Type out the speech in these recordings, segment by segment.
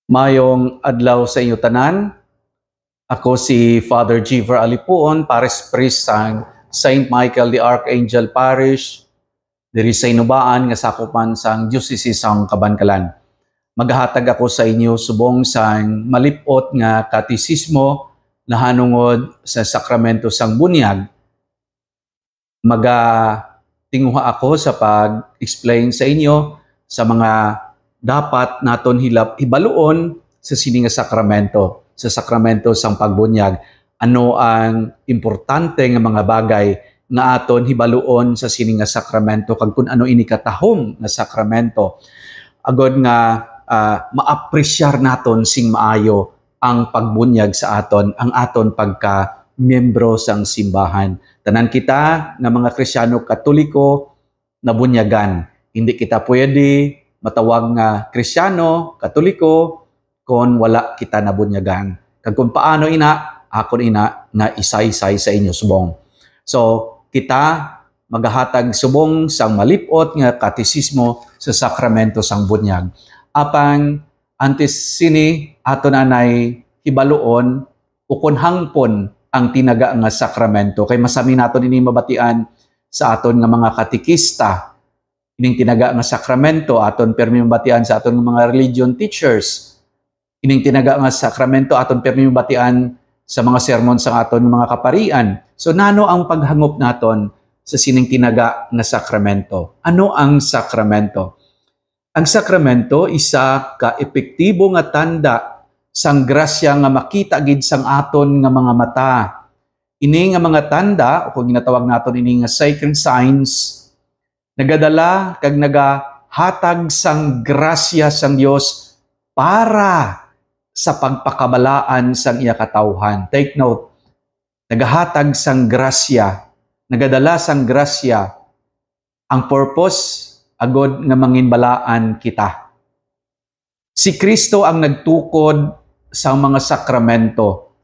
Mayong adlaw sa inyo tanan. Ako si Father Giver Alipuon, Paris Priest sang Saint Michael the Archangel Parish, diri sa Inubaan nga sakupan sang Diocese sang Kabankalan. Maghahatag ako sa inyo subong sang malipot nga katisismo nahanungod sa sakramento sang bunyag. Tinguha ako sa pag-explain sa inyo sa mga dapat naton hibaluon sa sini nga sakramento, sa sakramento sang pagbunyag. Ano ang importante nga mga bagay nga aton hibaluon sa sini nga sakramento kag kun ano ini katahom nga sakramento. Agod nga maapresyar naton sing maayo ang pagbunyag sa aton, ang aton pagka miyembro sang simbahan. Tanan kita nga mga Kristiyano Katoliko nabunyagan. Hindi kita pwede matawag nga Kristiyano, Katoliko, kung wala kita nabunyagan. Kag kung paano akon nga isay-isay sa inyo subong. So, kita maghahatag subong sang malipot nga katisismo sa sakramento sang bunyag. Apang antes sini ato nanay hibaluon ukon hangpon ang tinaga nga sakramento. Kay masami naton ini mabatian sa aton nga mga katikista. Ining tinaga nga sakramento aton permi mabatian sa aton mga religion teachers. Ining tinaga nga sakramento aton permi mabatian sa mga sermon sa aton mga kaparian. So nano ang paghangop naton sa sining tinaga nga sakramento? Ano ang sakramento? Ang sakramento isa ka epektibo nga tanda sang grasya nga makita gid sang aton nga mga mata. Ini nga mga tanda o kung ginatawag naton ini nga sacred signs nagadala kag nagahatag sang grasya sang Dios para sa pagpakabalaan sang iya katawhan. Take note, nagahatag sang grasya, nagadala sang grasya, ang purpose agod nga manginbalaan kita. Si Kristo ang nagtukod sa mga sakramento,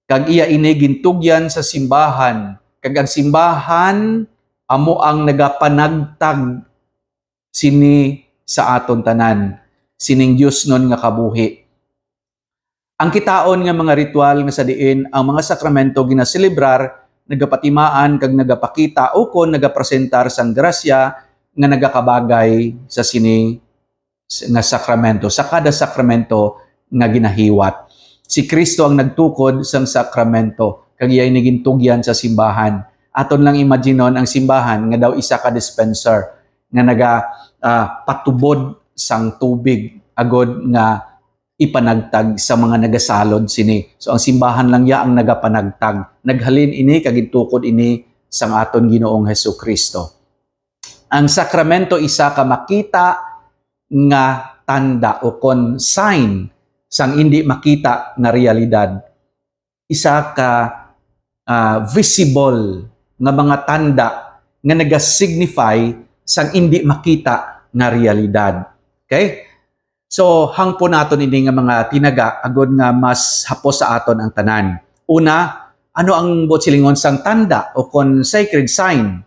kag iya ini gintugyan sa simbahan, kag ang simbahan amo ang nagapanagtag sini sa aton tanan, sining Dios nun nga kabuhi. Ang kitaon nga mga ritual nga sa diin, ang mga sakramento ginaselebrar, nagapatimaan kag nagapakita o kon nagapresentar sang grasya nga nagakabagay sa sini nga sakramento, sa kada sakramento nga ginahiwat. Si Kristo ang nagtukod sang sakramento, kag iya'y nagintugyan sa simbahan. Aton lang imaginon ang simbahan nga daw isa ka dispenser nga patubod sang tubig agod nga ipanagtag sa mga nagasalod sini. So ang simbahan lang ya ang nagapanagtag. Naghalin ini kag gitukod ini sang aton Ginoong Hesukristo. Ang sakramento isa ka makita nga tanda o kon sign sang hindi makita nga realidad. Isa ka visible nga mga tanda nga naga-signify sang hindi makita nga realidad. Okay? So, hangpo naton ini nga mga tinaga agod nga mas hapos sa aton ang tanan. Una, ano ang botsilingon sang tanda o kon sacred sign?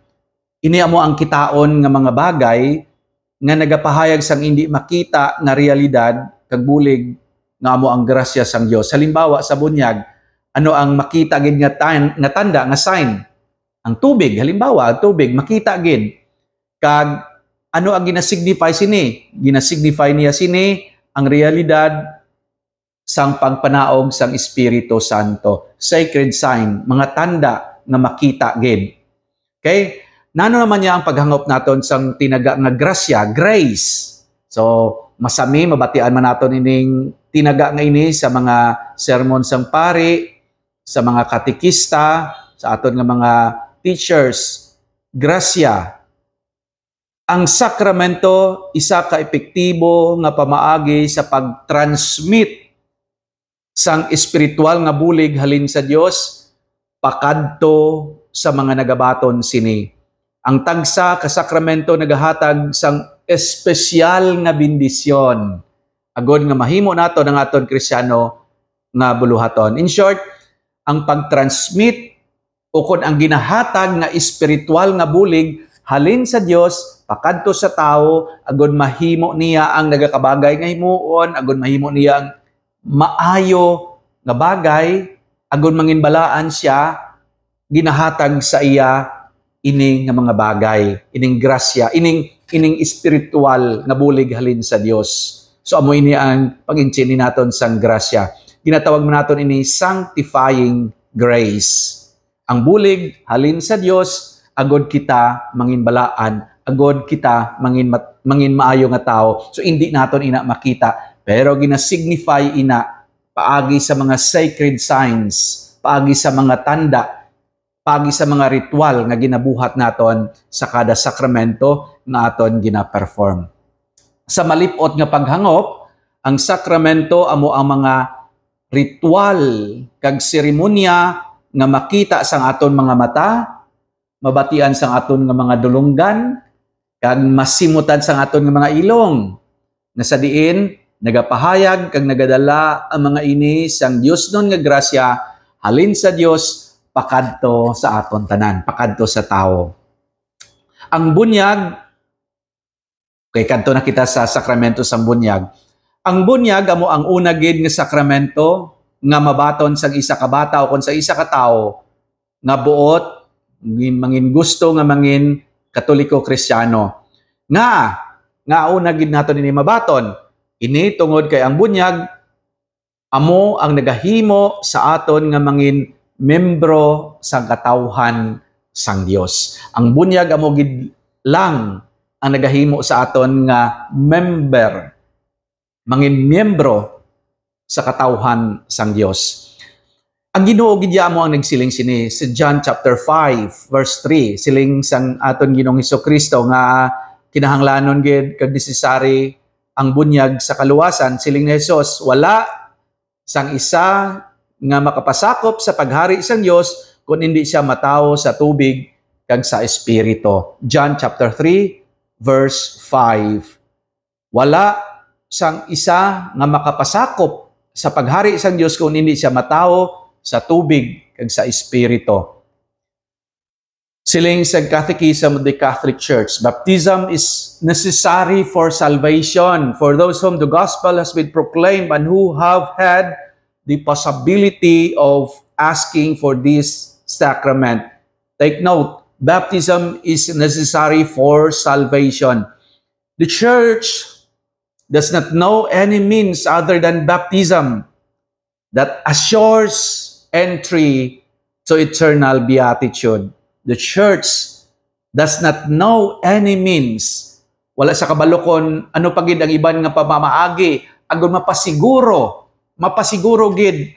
Ini amo ang kitaon nga mga bagay nga nagapahayag sang hindi makita nga realidad kag bulig nga amo ang grasya sang Dios. Halimbawa sa bunyag, ano ang makita gid nga tanda nga sign? Ang tubig, halimbawa, ang tubig makita gid. Kag ano ang ginasignify sini? Ginasignify niya sini ang realidad sang pagpanaog sang Espiritu Santo. Sacred sign, mga tanda nga makita gid. Okay? Nano naman niya ang paghangop naton sang tinaga nga grasya, grace. So, masami mabatian man naton ining tinaga nga ini sa mga sermon sang pari, sa mga katikista, sa aton nga mga teachers. Grasya. Ang sakramento isa ka epektibo nga pamaagi sa pag-transmit sang espiritual nga bulig halin sa Dios pakadto sa mga nagabaton sini. Ang tagsa ka sakramento nagahatag sang espesyal nga bendisyon agod nga mahimo nato ang aton Kristiyano nga buluhaton. In short, ang pag-transmit o kung ang ginahatag nga espiritual nga bulig halin sa Dios pakadto sa tao agod mahimo niya ang nagakabagay nga himuon, agod mahimo niya ang maayo nga bagay, agon manginbalaan siya, ginahatag sa iya ining nga mga bagay, ining grasya, ining espiritual nga bulig halin sa Dios. So amo ini ang pag-inchini naton sang grasya. Ginatawag man naton ini sanctifying grace. Ang bulig halin sa Dios, agod kita manginbalaan, agod kita mangin maayo nga tao. So hindi naton ina makita, pero ginasignify ina paagi sa mga sacred signs, paagi sa mga tanda, paagi sa mga ritual nga ginabuhat naton sa kada sakramento nga aton gina-perform. Sa malipot nga paghangop, ang sakramento amo ang mga ritual kag seremonya nga makita sang aton mga mata, mabatian sang aton nga mga dulunggan, kag masimutan sang aton nga mga ilong. Nga sa diin, nagapahayag kag nagadala ang mga ini sang Dios nun nga grasya halin sa Dios pakadto sa aton tanan, pakadto sa tao. Ang bunyag, kay kadto na kita sa sakramento sang bunyag. Ang bunyag amo ang una gid nga sakramento nga mabaton sang isa ka bata o kon sa isa ka tawo nga buot mangin gusto nga mangin Katoliko Kristiyano. Nga una gid naton ini mabaton. Ini tungod kay ang bunyag amo ang nagahimo sa aton nga mangin membro sang katawhan sang Dios. Ang bunyag amo gid lang ang nagahimo sa aton nga member, mangin miyembro sa katawhan sang Dios. Ang Ginoo gid mo ang nagsiling sini sa John chapter 5 verse 3, siling sang aton Ginoong Hesukristo nga kinahanglanon gid kag necessary ang bunyag sa kaluwasan. Siling ni Jesus, wala sang isa nga makapasakop sa paghari sang Dios kung hindi siya matawo sa tubig kag sa espiritu. John chapter 3 verse 5. Wala sang isa nga makapasakop sa paghari sang Dios kung hindi siya matawo sa tubig kag sa espiritu. Siling sa Catechism of the Catholic Church, baptism is necessary for salvation for those whom the gospel has been proclaimed and who have had the possibility of asking for this sacrament. Take note, baptism is necessary for salvation. The Church does not know any means other than baptism that assures entry to eternal beatitude. The Church does not know any means. Wala sa kabalokon, ano pagid ang iban nga pamamaagi, agon mapasiguro gid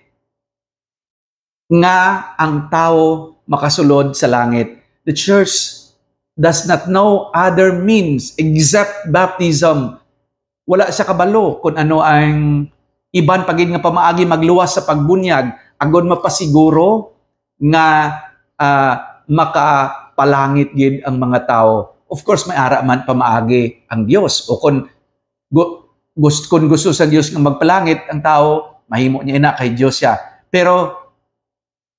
nga ang tao makasulod sa langit. The Church does not know other means except baptism. Wala sa kabalo kung ano ang iban pagid nga pamaagi magluwas sa pagbunyag, agon mapasiguro nga makapalangit gid ang mga tao. Of course, may ara man pamaagi ang Dios. O kung gusto sa Dios nga magpalangit, ang tao, mahimo niya ina kay Dios siya. Pero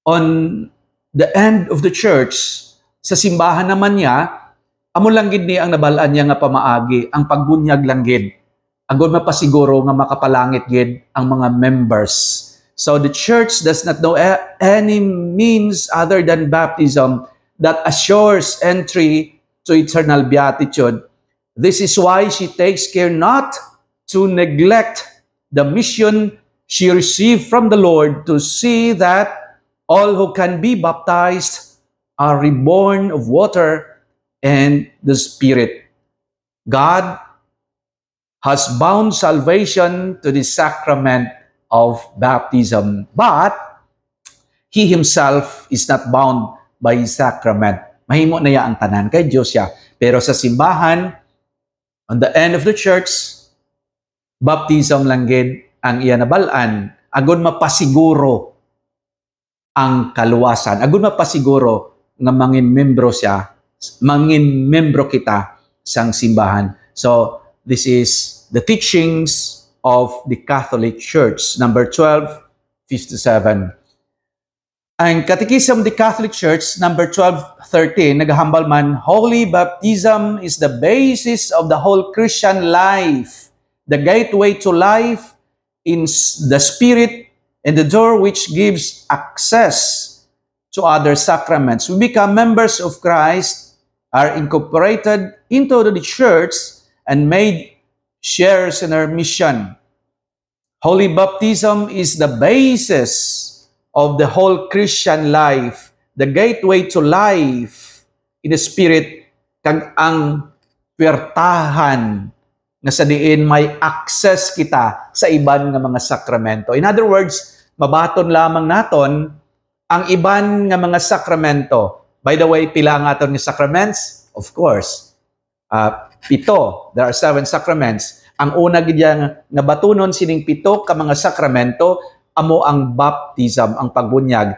on the end of the church, sa simbahan naman niya, amo lang gid niya ang nabalaan niya nga pamaagi, ang pagbunyag lang gid. Agon mapasiguro nga makapalangit gid ang mga members. So the church does not know any means other than baptism that assures entry to eternal beatitude. This is why she takes care not to neglect the mission she received from the Lord to see that all who can be baptized are reborn of water and the Spirit. God has bound salvation to the sacrament of baptism, but He Himself is not bound by His sacrament. Mahimo na ya ang tanan kay Diyos siya. Pero sa simbahan, on the end of the church, baptism lang gid ang iya nabalaan, agon mapasiguro ang kaluwasan, agon mapasiguro nga mangin membro siya, mangin membro kita sang simbahan. So, this is the teachings of the Catholic Church, number 1257. Ang Catechism of the Catholic Church, number 1213, naghahambal man, Holy baptism is the basis of the whole Christian life, the gateway to life, the Spirit and the door which gives access to other sacraments. We become members of Christ, are incorporated into the church, and made sharers in our mission. Holy baptism is the basis of the whole Christian life, the gateway to life in the Spirit, kag ang puwertahan nga sa diin may access kita sa iban nga mga sakramento. In other words, mabaton lamang naton ang iban nga mga sakramento. By the way, pila nga aton nga sacraments? Of course, 7. There are 7 sacraments. Ang una gid nga batunon sining 7 ka mga sakramento amo ang baptism, ang pagbunyag.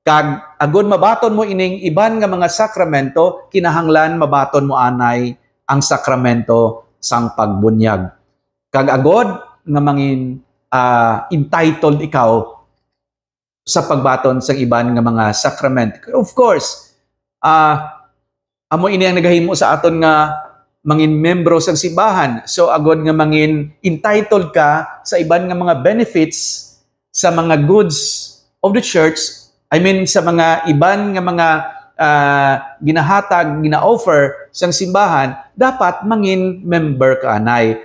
Kag agud mabaton mo ining iban nga mga sakramento, kinahanglan mabaton mo anay ang sakramento sang pagbunyag. Kag agod nga mangin entitled ikaw sa pagbaton sa iban nga mga sakrament. Of course, amo ini ang nagahimo sa aton nga mangin membro sa simbahan. So agod nga mangin entitled ka sa iban nga mga benefits sa mga goods of the church. I mean sa mga iban nga mga ginahatag, gina-offer sang simbahan, dapat mangin member ka anay.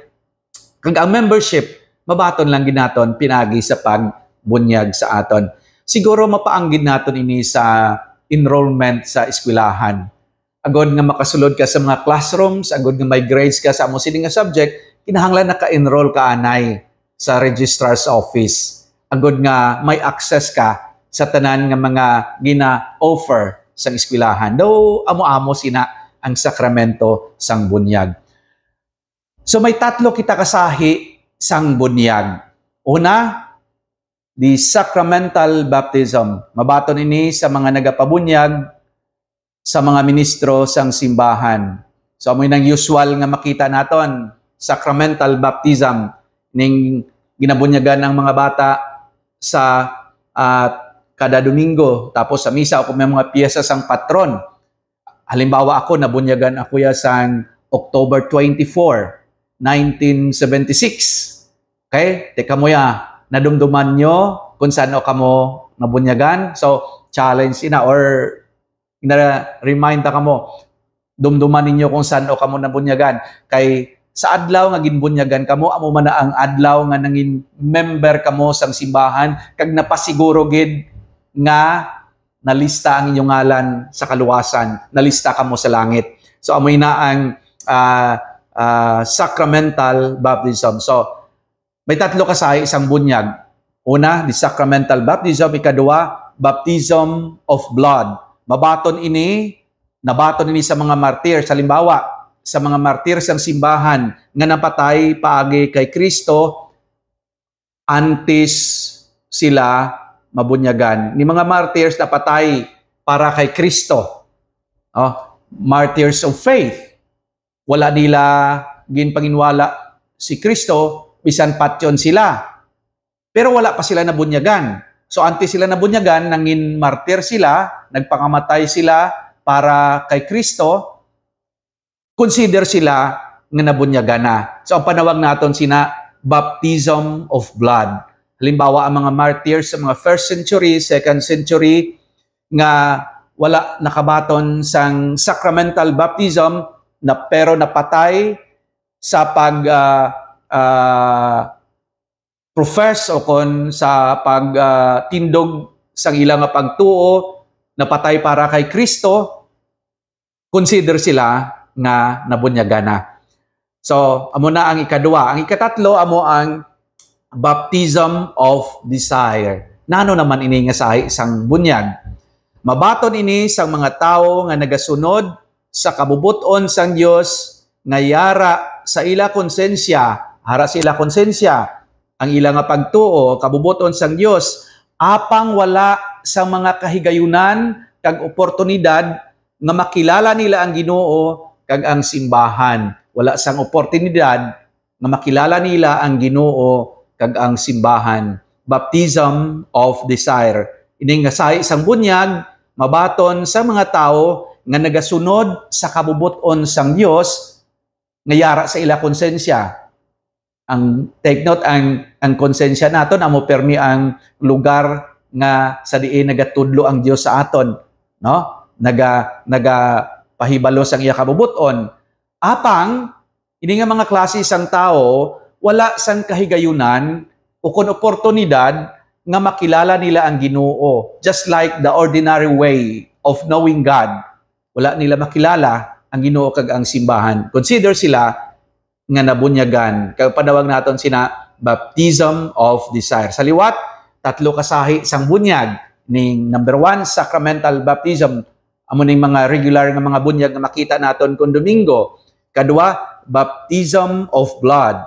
Kag ang membership, mabaton lang ginaton pinagi sa pagbunyag sa aton. Siguro mapaanggid naton ini sa enrollment sa eskwelahan. Agod nga makasulod ka sa mga classrooms, agod nga may grades ka sa amo sini nga subject, kinahanglan naka-enroll ka anay sa registrar's office. Agod nga may access ka sa tanan nga mga gina-offer sa eskwelahan. Though amo-amo sina ang sakramento sang bunyag. So may 3 kita kasahi sang bunyag. Una, the sacramental baptism. Mabaton ini sa mga nagapabunyag sa mga ministro sang simbahan. So amoy nang usual nga makita naton, sacramental baptism ning ginabunyagan ng mga bata sa kada Domingo, tapos sa misa ako may mga piyesa sang patron. Halimbawa ako, nabunyagan ako ya sang October 24, 1976. Okay? Teka mo ya, nadumduman nyo kung saan o kamo nabunyagan. So, challenge ina or ina-remind ka mo, dumduman ninyo kung saan o kamo nabunyagan. Kay sa adlaw nga ginbunyagan kamo, amo man na ang adlaw nga nangin member kamo sang simbahan, kag napasiguro gid nga nalista ang inyong ngalan sa kaluwasan, nalista ka mo sa langit. So amoy na ang sacramental baptism. So may 3 kasahi isang bunyag. Una, the sacramental baptism. Ikadua, baptism of blood. Nabaton ini sa mga martir. Halimbawa, sa mga martir sang simbahan nga napatay paagi kay Kristo antes sila mabunyagan. Ni mga martyrs na patay para kay Kristo. Martyrs of faith. Wala nila ginpanginwala si Kristo, bisan patyon sila. Pero wala pa sila nabunyagan. So antes sila nabunyagan, nangin martyr sila, nagpangamatay sila para kay Kristo, consider sila nga nabunyagan na. So ang panawag naton sina baptism of blood. Halimbawa, ang mga martyrs sa mga 1st century, 2nd century, nga wala nakabaton sang sacramental baptism, pero napatay sa profess o kon sa pagtindog sang ilang pagtuo, napatay para kay Kristo, consider sila nga nabunyagan na. So, amo na ang ikadua. Ang ikatatlo, amo ang baptism of desire. Nano naman ini nga sa isang bunyag. Mabaton ini sang mga tao nga nagasunod sa kabubuton sang Dios nga yara sa ila konsensya, hara sa ila konsensya, ang ila nga pagtuo, kabubuton sang Dios, apang wala sa mga kahigayunan kag oportunidad nga makilala nila ang Ginoo kag ang simbahan. Wala sang oportunidad nga makilala nila ang Ginoo kag ang simbahan. Baptism of desire. Ini nga sa isang bunyag, mabaton sa mga tao nga nagasunod sa kabubuton sang Dios nga yara sa ila konsensya. Ang take note, ang konsensya naton amo permi ang lugar nga sa diin nagatudlo ang Dios sa aton, no? Naga pahibalos ang iya kabubuton. Apang ini nga mga klase sang tao wala sang kahigayunan o kon oportunidad nga makilala nila ang Ginoo, just like the ordinary way of knowing God. Wala nila makilala ang Ginoo kag ang simbahan. Consider sila nga nabunyagan. Kaya padawag naton sina baptism of desire. Sa liwat, 3 kasahi sang bunyag. Ning number 1, sacramental baptism. Amo ning mga regular nga mga bunyag nga makita naton kun Domingo. Kadua, baptism of blood.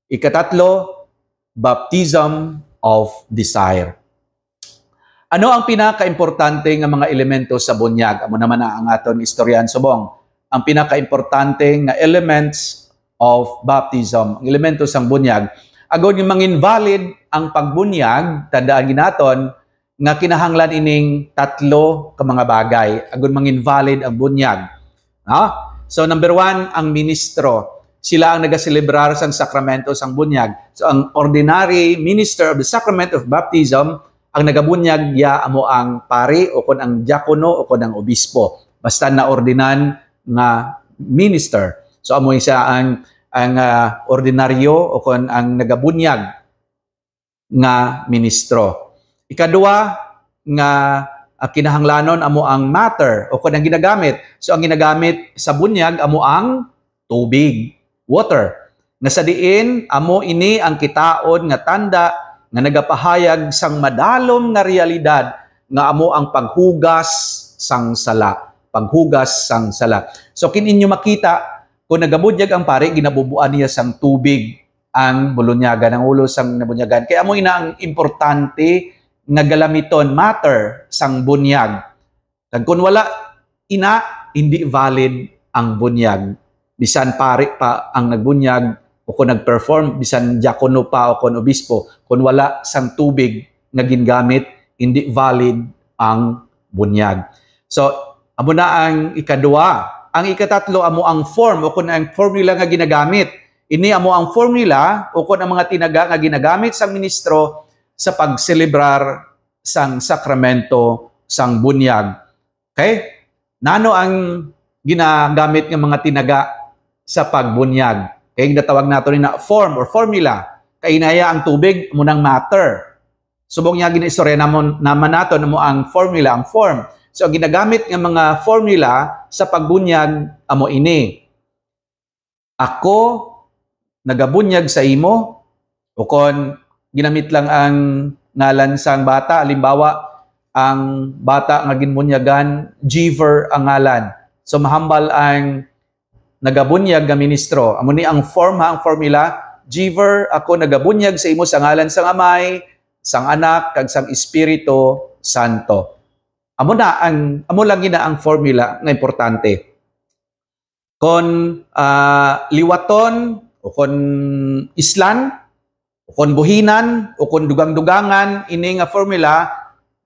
Ikatatlo, baptism of desire. Ano ang pinaka-importante nga mga elemento sa bunyag? Amo naman na ang aton istoryan subong. Ang pinaka-importante nga elements of baptism, ang elemento sang bunyag. Agon yung manginvalid ang pagbunyag, tandaan ginaton, nga kinahanglan ining 3 ka mga bagay. Agon manginvalid ang bunyag. So number 1, ang ministro. Sila ang nagaselebrar sang sakramento sang bunyag. So ang ordinary minister of the sacrament of baptism, ang nagabunyag ya amo ang pari o kon ang diakono o kon ang obispo. Basta na ordinan nga minister. So amo isa ang ordinaryo o kon ang nagabunyag nga ministro. Ikadua nga kinahanglanon amo ang matter o kon ang ginagamit. So ang ginagamit sa bunyag amo ang tubig, water. Nga sa diin amo ini ang kitaon nga tanda nga nagapahayag sang madalom nga realidad nga amo ang paghugas sang sala. Paghugas sang sala. So kininyo makita kung nagabunyag ang pare, ginabubuan niya sang tubig ang bulunyagan, ang ulo sang nabunyagan. Kaya amo ina ang importante nga galamiton, matter sang bunyag. Kag kung wala ina, hindi valid ang bunyag. Bisan pare pa ang nagbunyag o kung nagperform, bisan diakono pa o kung obispo, kung wala sang tubig nga gingamit, hindi valid ang bunyag. So, amo na ang ikadua. Ang ikatatlo, amo ang form o kung ang formula nga ginagamit. Ini amo ang formula o kung ang mga tinaga nga ginagamit sang ministro sa pagselebrar sang sakramento sang bunyag. Okay? Nano ang ginagamit ng mga tinaga sa pagbunyag? Kaya ginatawag nato ni na form or formula. Kainaya ang tubig munang matter. Subong niya ginistorya naman nato mo ang formula, ang form. So, ang ginagamit ng mga formula sa pagbunyag, amo ini. Ako, nagabunyag sa imo, o kon ginamit lang ang ngalan sang bata, halimbawa, ang bata nga ginbunyagan, Giver ang ngalan. So, mahambal ang nagabunyag nga ministro. Amo ni ang form, ang formula, Giver, ako nagabunyag sa imo sa ngalan sang Amay, sang Anak, kag sang Espiritu Santo. Amo lang gina ang formula nga importante. Kon liwaton o kon islan o kon buhinan o kon dugang-dugangan ini nga formula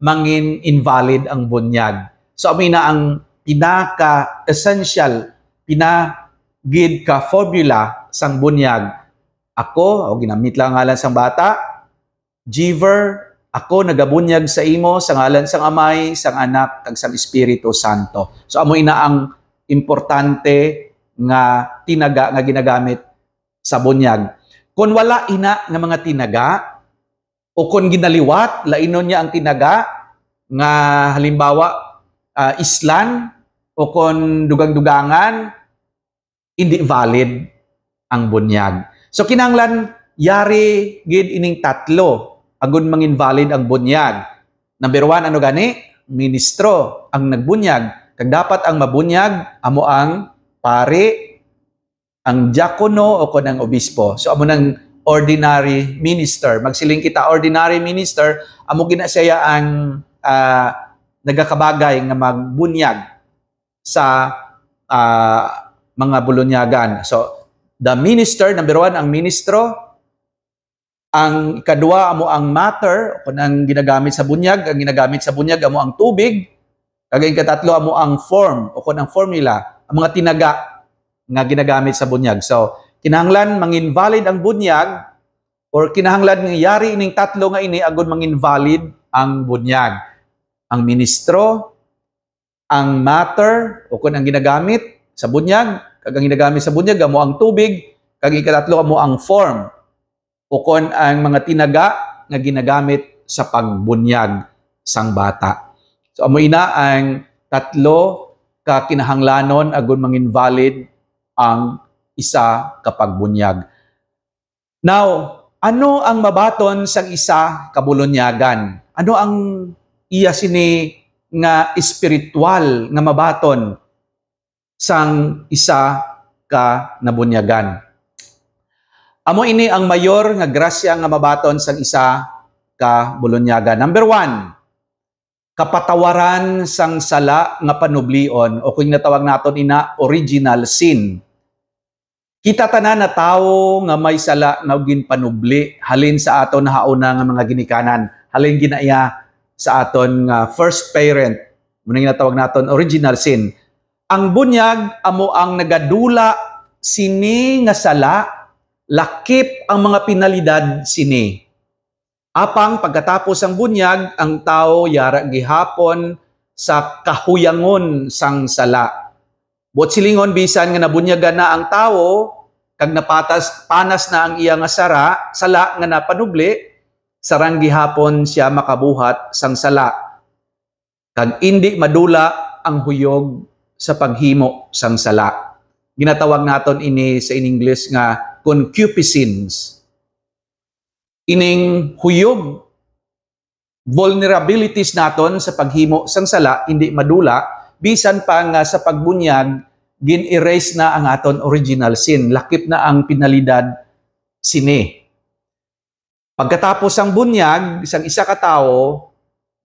mangin invalid ang bunyag. So amo na ang pinaka essential pinagid ka formula sang bunyag. Ako o ginamit lang ang ngalan sang bata, Giver, ako nagabunyag sa imo sa ngalan sang Amay, sang Anak, kag sang Espiritu Santo. So amo ina ang importante nga tinaga nga ginagamit sa bunyag. Kung wala ina nga mga tinaga o kung ginaliwat, lainon niya ang tinaga nga halimbawa islan o kung dugang-dugangan, hindi valid ang bunyag. So kinahanglan yari gid ining 3 agon manginvalid ang bunyag. Number 1, ano gani? Ministro ang nagbunyag. Kag dapat ang mabunyag, amo ang pare, ang diakono o kon ang obispo. So amo nang ordinary minister. Magsiling kita ordinary minister, amo gina siya ang nagakabagay nga magbunyag sa mga bulunyagan. So the minister, number 1, ang ministro. Ang ikadua amo ang matter, kung ang ginagamit sa bunyag, ang ginagamit sa bunyag amo ang tubig. Kag ikatatlo amo ang form o kung ang formula, ang mga tinaga nga ginagamit sa bunyag. So, kinahanglan manginvalid ang bunyag or kinahanglan nga yari ining tatlo nga ini agud manginvalid ang bunyag. Ang ministro, ang matter o kung ang ginagamit sa bunyag, kag ang ginagamit sa bunyag amo ang tubig, kag ikatatlo amo ang form o kung ang mga tinaga nga ginagamit sa pagbunyag sang bata. So amo ina ang tatlo ka kinahanglanon agud manginvalid ang isa ka pagbunyag. Now, ano ang mabaton sang isa ka bulunyagan? Ano ang iya sini nga espiritual nga mabaton sang isa ka nabunyagan? Amo ini ang mayor nga grasya nga mabaton sang isa ka bulunyagan. Number 1, kapatawaran sang sala nga panublion o kung natawag naton ina original sin. Kita tanan na tawo nga may sala nga ginpanubli halin sa aton na hauna nga mga ginikanan, halin ginaya sa aton nga first parent, muna ginatawag naton original sin. Ang bunyag amo ang nagadula sini nga sala, lakip ang mga pinalidad sini. Apang pagkatapos ang bunyag, ang tao yara gihapon sa kahuyangon sang sala. Bot silingon bisan nga nabunyagan na ang tao, kag panas na ang iya nga sala nga napanubli, sarang gihapon siya makabuhat sang sala. Kag indi madula ang huyog sa paghimo sang sala. Ginatawag naton ini sa in English nga concupiscence. Ining huyog, vulnerabilities naton sa paghimo sang sala, hindi madula, bisan pa nga sa pagbunyag, gin-erase na ang aton original sin. Lakip na ang pinalidad sini. Pagkatapos ang bunyag, isang isa ka tao,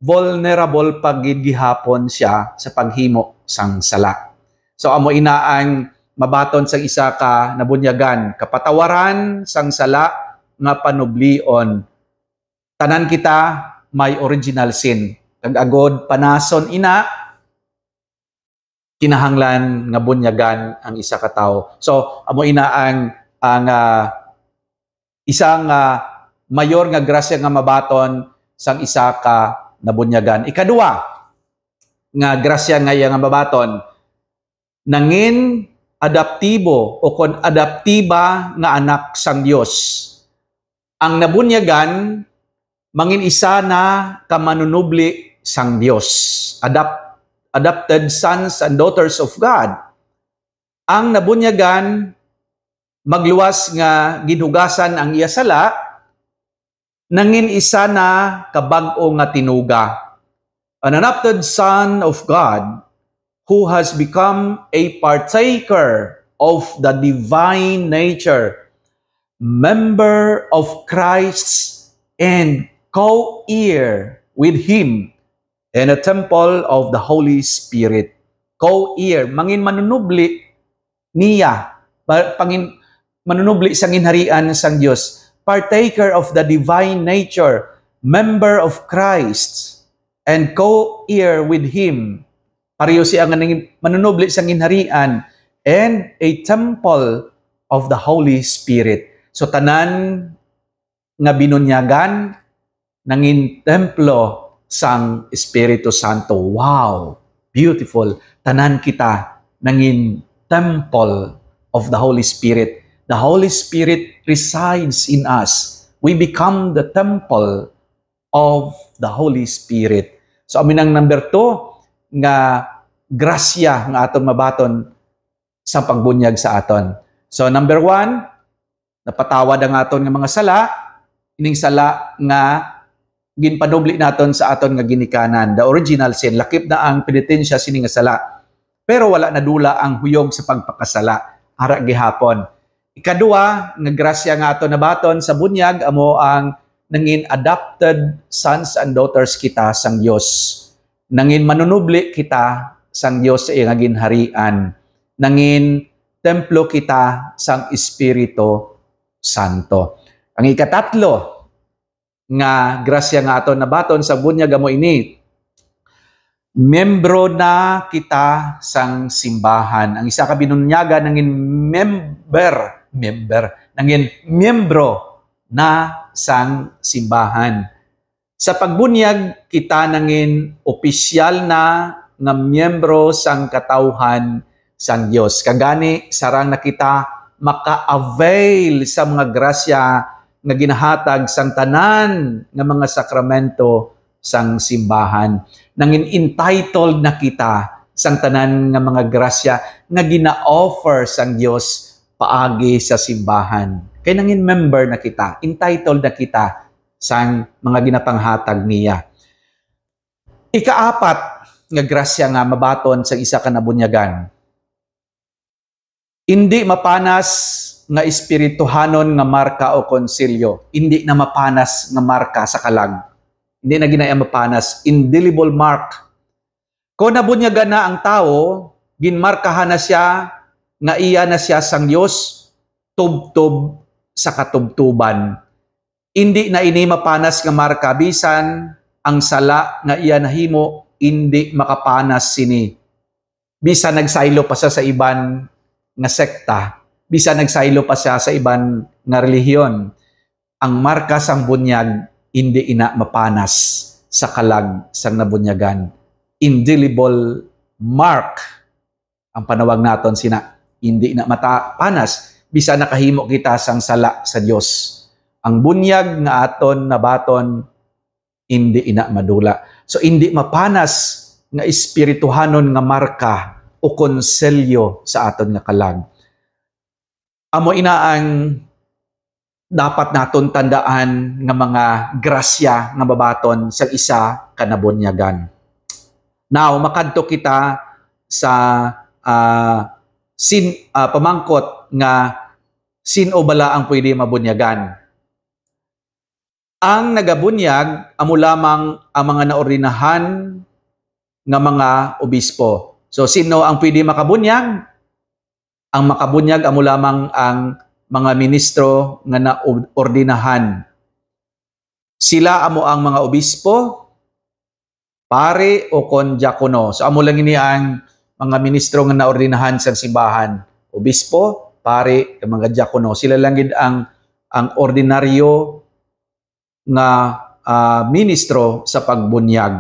vulnerable pag gihapon siya sa paghimo sang sala. So amo ina ang mabaton sang isa ka nabunyagan, kapatawaran sang sala nga panublion. Tanan kita may original sin. Kag agod panason ina, kinahanglan nga bunyagan ang isa ka tawo. So amo ina ang isang mayor nga grasya nga mabaton sang isa ka nabunyagan. Ikaduha nga grasya nga iya nga mabaton, nangin adaptibo o kon adaptiba nga anak sang Dios. Ang nabunyagan mangin isa na kamanunubli sang Dios. Adopted sons and daughters of God. Ang nabunyagan magluwas nga ginhugasan ang iya sala, nangin isa na kabag-o nga tinuga. An adopted son of God who has become a partaker of the divine nature, member of Christ and co-heir with Him in a temple of the Holy Spirit. Co-heir, mangin manunubli niya, manunubli sang ginharian sang Dios, partaker of the divine nature, member of Christ, and co-heir with Him. Pareho siya nga manunubli sang ginharian and a temple of the Holy Spirit. So tanan nga binunyagan nangin templo sang Espiritu Santo. Wow! Beautiful. Tanan kita nangin temple of the Holy Spirit. The Holy Spirit resides in us. We become the temple of the Holy Spirit. So amin ang number 2 nga grasya nga aton mabaton sa pagbunyag sa aton. So number 1, napatawad ang aton nga mga sala, ining sala nga ginpanubli naton sa aton nga ginikanan, the original sin, lakip na ang penitensya sini nga sala. Pero wala na dula ang huyog sa pagpakasala, ara gihapon. Ikaduha, nga grasya nga aton nabaton sa bunyag, amo ang nangin adopted sons and daughters kita sang Dios. Nangin manunubli kita sang Dios sa iyang ginharian. Nangin templo kita sang Espiritu Santo. Ang ikatatlo, nga grasya nga aton nabaton sa bunyag amo ini, membro na kita sang simbahan. Ang isa ka binunyaga nangin member member. Nangin miyembro na sang simbahan. Sa pagbunyag, kita nangin opisyal na nga miyembro sang katawhan sang Dios. Kagani, sarang na kita maka-avail sa mga grasya nga ginahatag sang tanan nga mga sakramento sang simbahan. Nangin entitled na kita sang tanan nga mga grasya nga gina-offer sang Dios paagi sa simbahan. Kaya nangin member na kita, entitled na kita sang mga ginapanghatag niya. Ikaapat nga grasya nga mabaton sa isa ka nabunyagan. Hindi mapanas nga espirituhanon nga marka o konsilyo. Hindi na mapanas nga marka sa kalag. Hindi na ginaya mapanas. Indelible mark. Kung nabunyagan na ang tao, ginmarkahan na siya, nga iya na siya sang Diyos, tubtob sa katubtuban. Hindi na ini mapanas nga marka, bisan ang sala nga iya nahimo, hindi makapanas sini. Bisan nagsaylo pa siya sa iban nga sekta, bisan nagsaylo pa siya sa iban nga relihiyon, ang marka sang bunyag, hindi ina mapanas sa kalag sang nabunyagan. Indelible mark ang panawag naton sina, hindi na matapanas bisan nakahimo kita sang sala sa Dios. Ang bunyag nga aton nabaton hindi ina madula. So hindi mapanas nga espirituhanon nga marka o konselyo sa aton nga kalag. Amo ina ang dapat naton tandaan nga mga grasya nga babaton sa isa ka nabunyagan. Now, makadto kita sa pamangkot nga sino bala ang pwede mabunyagan. Ang nagabunyag, amo lamang ang mga naordinahan nga mga obispo. So, sino ang pwede makabunyag? Ang makabunyag, amo lamang ang mga ministro nga naordinahan. Sila amo ang mga obispo, pare o kondiakono. So, amo lang ini ang mga ministro nga naordinahan sa simbahan. Obispo, pare, mga diakono. Sila lang gid ang ordinaryo nga ministro sa pagbunyag.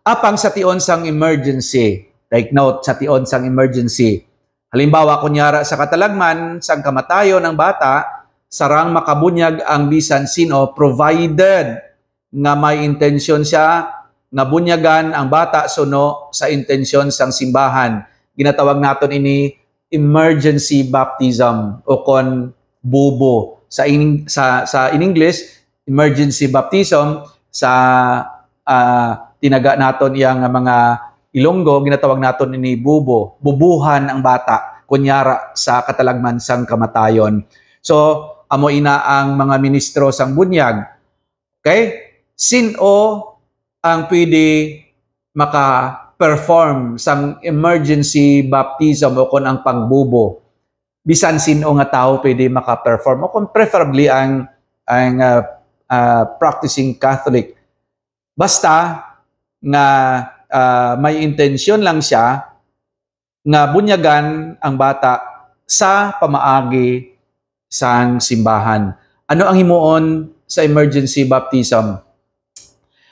Apang sa tion sang emergency, take note, sa tion sang emergency. Halimbawa, kunyara sa katalagman, sang kamatayon ng bata, sarang makabunyag ang bisan sino, provided nga may intensyon siya nga bunyagan ang bata suno sa intensyon sang simbahan. Ginatawag naton ini emergency baptism o kon bubo. Sa in English, emergency baptism. Sa tinaga naton yang mga Ilonggo, ginatawag naton ini bubo. Bubuhan ang bata kunyara sa katalagman sang kamatayon. So, amo ina ang mga ministro sang bunyag. Okay? Sino ang pwede maka-perform sang emergency baptism o kung ang pagbubo? Bisan sino nga tao pwede maka-perform o kung preferably ang practicing Catholic. Basta nga may intensyon lang siya nga bunyagan ang bata sa pamaagi sang simbahan. Ano ang himuon sa emergency baptism?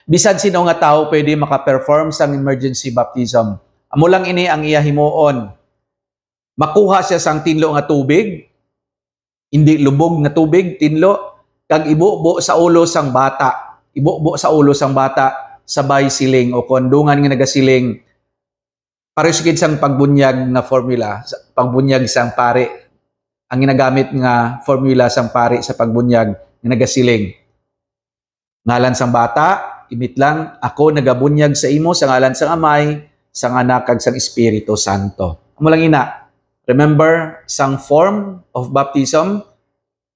Bisan sino nga tao pwede maka-perform sang emergency baptism. Amo lang ini ang iya himuon. Makuha siya sang tinlo nga tubig, hindi lubog nga tubig, tinlo, kag ibubo sa ulo sang bata. Ibubo sa ulo sang bata sabay siling o kondungan nga nagasiling. Paresigid sang pagbunyag nga formula, pagbunyag sang pare. Ang ginagamit nga formula sang pare sa pagbunyag nga nagasiling. Ngalan sang bata, imit lang, ako nagabunyag sa imo sa ngalan sang Amay, sang Anak kag sang Espiritu Santo. Amo lang ina. Remember sang form of baptism?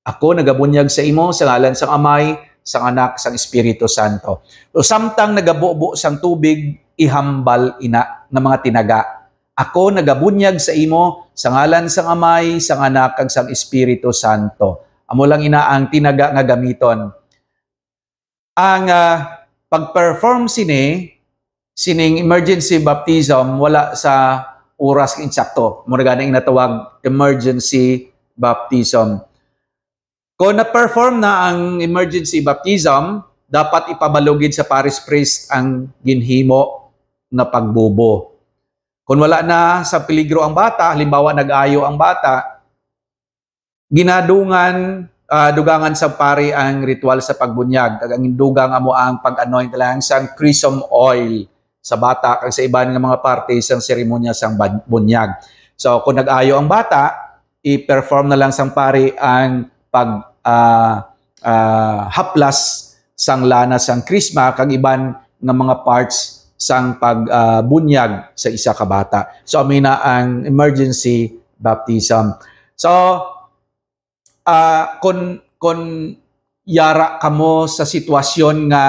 Ako nagabunyag sa imo sa ngalan sang Amay, sang Anak, sang Espiritu Santo. So, samtang nagabubo sang tubig, ihambal ina ng mga tinaga. Ako nagabunyag sa imo sa ngalan sang Amay, sang Anak, kag sang Espiritu Santo. Amo lang ina ang tinaga nga gamiton. Ang pag-perform sining emergency baptism, wala sa oras insakto. Muna ganang inatawag emergency baptism. Kung na-perform na ang emergency baptism, dapat ipabalugid sa parish priest ang ginhimo na pagbubo. Kung wala na sa peligro ang bata, halimbawa nag-ayo ang bata, dugangan sa pari ang ritual sa pagbunyag. Ang dugang amo ang pag-anoint lang sang chrism oil sa bata kag sa iban nga mga parte sang seremonya sang bunyag. So kung nag-ayo ang bata, i-perform na lang sang pari ang haplas sang lana sang krisma kag iban nga mga parts sang pagbunyag sa isa ka bata. So amina ang emergency baptism. So kung yara kamo sa sitwasyon nga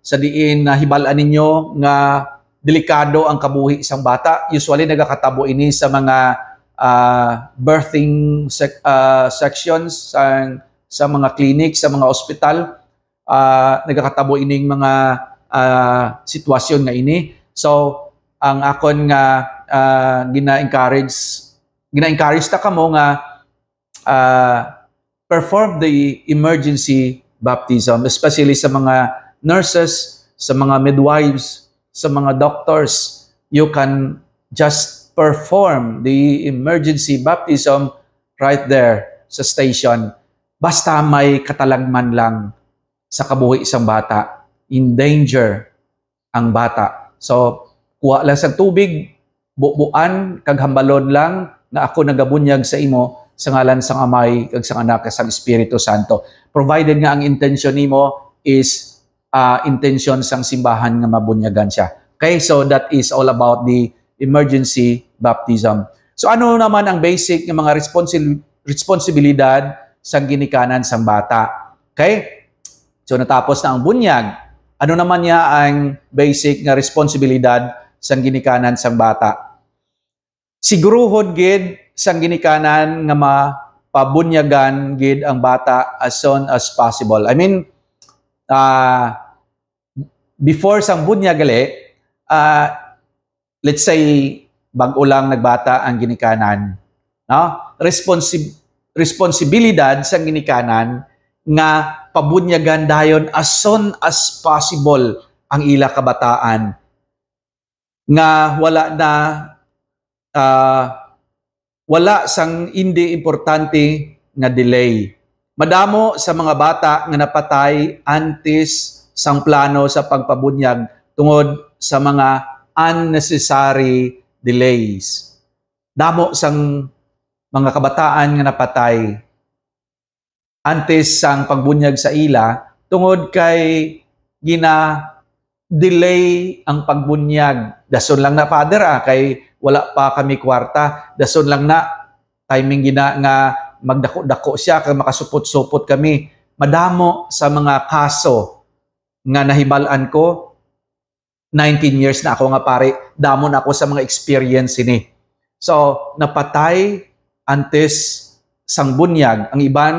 sa diin na hibalaan ninyo nga delikado ang kabuhi isang bata, usually nagakatabo ini sa mga birthing sections sa mga clinic, sa mga ospital. Nagakatabo ining mga sitwasyon nga ini. So ang akon nga gina-encourage ta kamo nga perform the emergency baptism, especially sa mga nurses, sa mga midwives, sa mga doctors. You can just perform the emergency baptism right there sa station. Basta may katalagman lang sa kabuhi isang bata, in danger ang bata. So, kuha lang sa tubig, bubuan, kaghambalon lang, na ako nagabunyag sa imo, sa ngalan sang Amay kag sang Anak kag sang Espiritu Santo. Provided nga ang intention nimo is intention sang simbahan nga mabunyagan siya. Okay, so that is all about the emergency baptism. So ano naman ang basic ng mga responsibilidad sang ginikanan sang bata? Okay? So natapos na ang bunyag. Ano naman niya ang basic nga responsibilidad sang ginikanan sang bata? Siguruhon gid sang ginikanan nga mapabunyagan gid ang bata as soon as possible. I mean, before sang bunyag gali, let's say bag-o lang nagbata ang ginikanan, no? Responsibilidad sang ginikanan nga pabunyagan dayon as soon as possible ang ila kabataan, nga wala sang hindi importante nga delay. Madamo sa mga bata nga napatay antes sang plano sa pagpabunyag tungod sa mga unnecessary delays. Damo sang mga kabataan nga napatay antes sang pagbunyag sa ila tungod kay delay ang pagbunyag. Dason lang na, Father, kay wala pa kami kwarta. Dason lang na, timing nga magdako-dako siya, kay makasupot-supot kami. Madamo sa mga kaso nga nahibalaan ko, 19 years na ako nga pare, damo na ako sa mga experience ini. So, napatay antes sang bunyag. Ang iban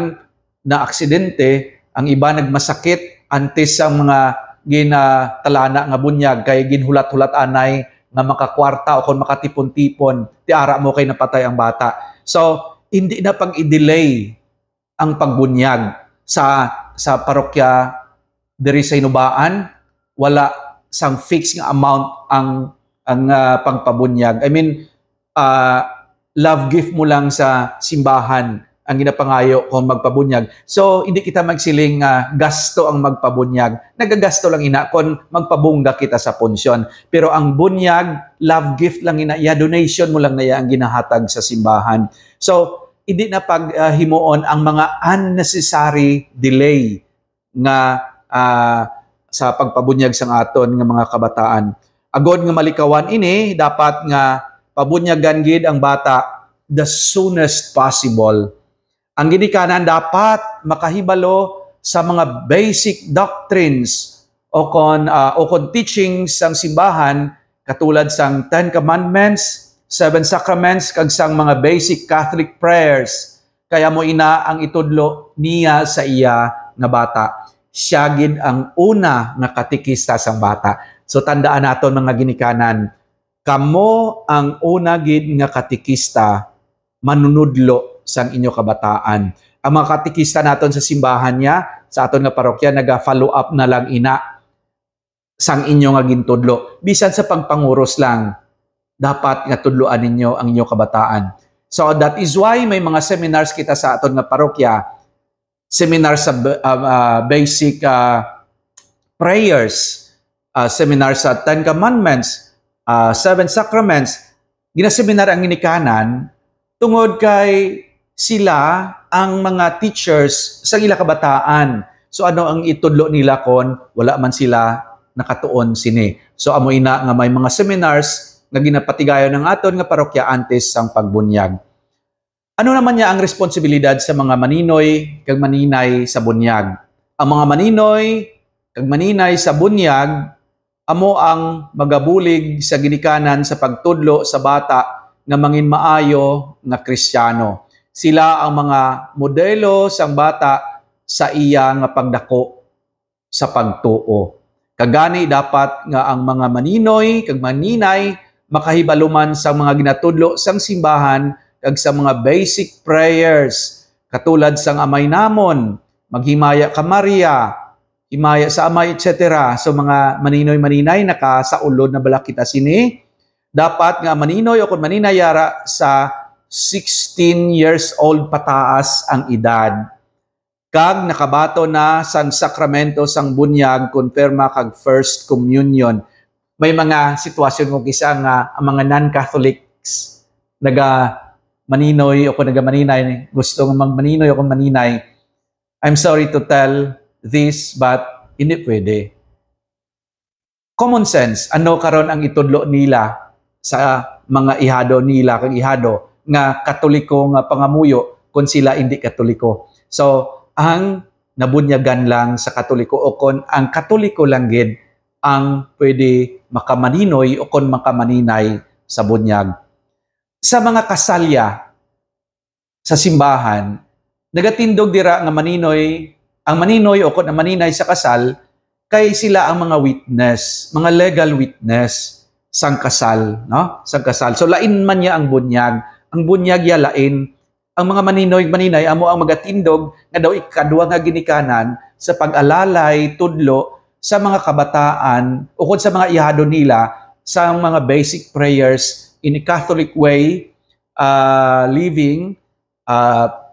na aksidente, ang iba nagmasakit antes sang mga ginatalana nga bunyag, kay ginhulat-hulat anay nga makakwarta o kung makatipon-tipon, tiara mo kay napatay ang bata. So, hindi na pag-i-delay ang pagbunyag sa parokya diri sa Inubaan. Wala sang fixed nga amount ang pangpabunyag. I mean, love gift mo lang sa simbahan ang ginapangayo kung magpabunyag. So, hindi kita magsiling gasto ang magpabunyag. Nagagasto lang ina kung magpabungga kita sa punsyon. Pero ang bunyag, love gift lang ina, donation mo lang na ang ginahatag sa simbahan. So, hindi na paghimuon ang mga unnecessary delay nga sa pagpabunyag sa aton nga mga kabataan. Agod nga malikawan ini, dapat nga pabunyagan gid ang bata the soonest possible. Ang ginikanan dapat makahibalo sa mga basic doctrines o kon teachings sang simbahan katulad sang 10 Commandments, 7 Sacraments, kag sang mga basic Catholic prayers. Kaya mo ina ang itudlo niya sa iya nga bata. Siya gid ang una nga katikista sang bata. So tandaan naton mga ginikanan, kamo ang una gid nga katikista, manunudlo sang inyo kabataan. Ang mga katikista naton sa simbahan niya, sa aton nga parokya, naga-follow up na lang ina sang inyo nga gintudlo. Bisan sa pagpanguros lang, dapat nga tudloan ninyo ang inyo kabataan. So that is why may mga seminars kita sa aton nga parokya, seminar sa basic prayers, seminar sa Ten Commandments, Seven Sacraments. Ginaseminar ang ginikanan tungod kay sila ang mga teachers sa ila kabataan. So ano ang itudlo nila kon wala man sila nakatuon sini. So amo ina nga may mga seminars nga ginapatigayon ng aton nga parokya antes sang pagbunyag. Ano naman niya ang responsibilidad sa mga maninoy kag maninay sa bunyag? Ang mga maninoy kag maninay sa bunyag amo ang magabulig sa ginikanan sa pagtudlo sa bata nga mangin maayo nga Kristiyano. Sila ang mga modelo sang bata sa iya nga pagdako sa pagtuo. Kagani dapat nga ang mga maninoy kag maninay makahibaluman sa mga ginatudlo sang simbahan kag sa mga basic prayers katulad sang amay namon, maghimaya ka Maria, himaya sa amay, etc. So mga maninoy-maninay nakasaulod na bala kita sini. Dapat nga maninoy o kung maninayara sa 16 years old pataas ang edad. Kag nakabato na sang sakramento sang bunyag, konfirma kag first communion. May mga sitwasyon kung kisa nga ang mga non-Catholics naga maninoy o kung naga maninay, gusto nga magmaninoy o kung maninay. I'm sorry to tell this, but hindi pwede. Common sense, ano karon ang itudlo nila sa mga ihado nila kag ihado nga Katoliko nga pangamuyo kung sila hindi Katoliko. So, ang nabunyagan lang sa Katoliko o kung ang Katoliko lang gid ang pwede makamaninoy o kung makamaninay sa bunyag. Sa mga kasalya sa simbahan, nagatindog dira nga maninoy, ang maninoy o kung ang maninay sa kasal, kay sila ang mga witness, mga legal witness sang kasal, no? Sang kasal. So lain man niya ang bunyag. Ang bunyag ya lain. Ang mga maninoy-maninay amo ang magatindog nga daw ikaduha nga ginikanan sa pag-alalay tudlo sa mga kabataan o kung sa mga ihado nila sa mga basic prayers in a Catholic way, living,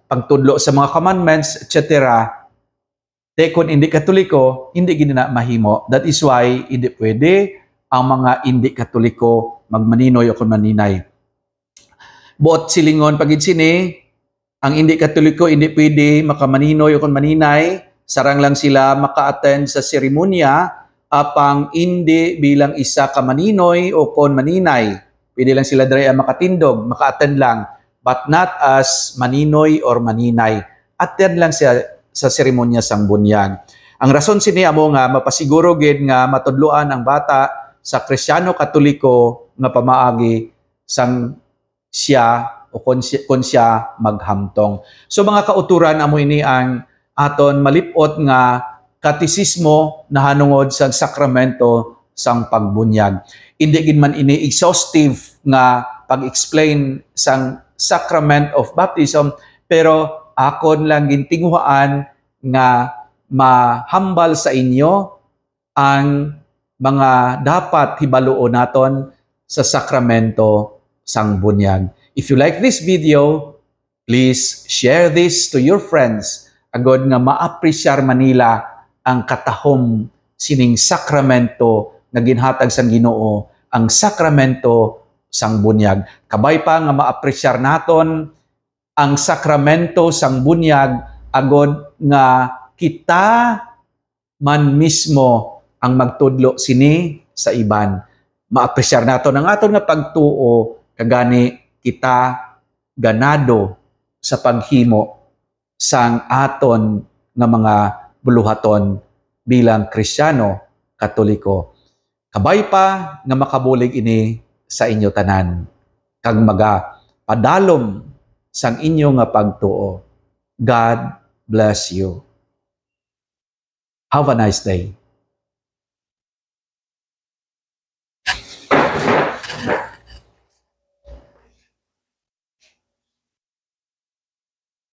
pagtudlo sa mga commandments, etc. Kung hindi Katoliko, hindi ginina mahimo. That is why hindi pwede ang mga hindi Katoliko magmaninoy o kung maninay. Buot silingon pagid sini, ang hindi Katoliko hindi pwede makamaninoy o kung maninay, sarang lang sila maka-attend sa seremonya apang hindi bilang isa ka maninoy o kung maninay. Pwede lang sila diri makatindog, maka-attend lang, but not as maninoy or maninay. Attend lang siya sa seremonya sang bunyag. Ang rason sini amo nga mapasiguro gid nga matudloan ang bata sa Kristiyano Katoliko nga pamaagi sang siya o kon siya maghamtong. So mga kauturan amo ini ang aton malipot nga katisismo na hanungod sa sakramento sang pagbunyag. Hindi gid man ini exhaustive nga pag-explain sang sacrament of baptism, pero akon lang gintinguhaan nga mahambal sa inyo ang mga dapat hibaluon naton sa sakramento sang bunyag. If you like this video, please share this to your friends agod nga maapresyar manila ang katahom sining sakramento nga ginhatag sang Ginoo, ang sakramento sang bunyag. Kabay pa nga maapresyar naton ang sakramento sang bunyag agod nga kita man mismo ang magtudlo sini sa iban. Maapresyar naton ang aton nga pagtuo kagani kita ganado sa paghimo sang aton nga mga buluhaton bilang Kristiyano Katoliko. Kabay pa nga makabulig ini sa inyo tanan kag maga padalom sang inyo nga pagtuo. God bless you. Have a nice day.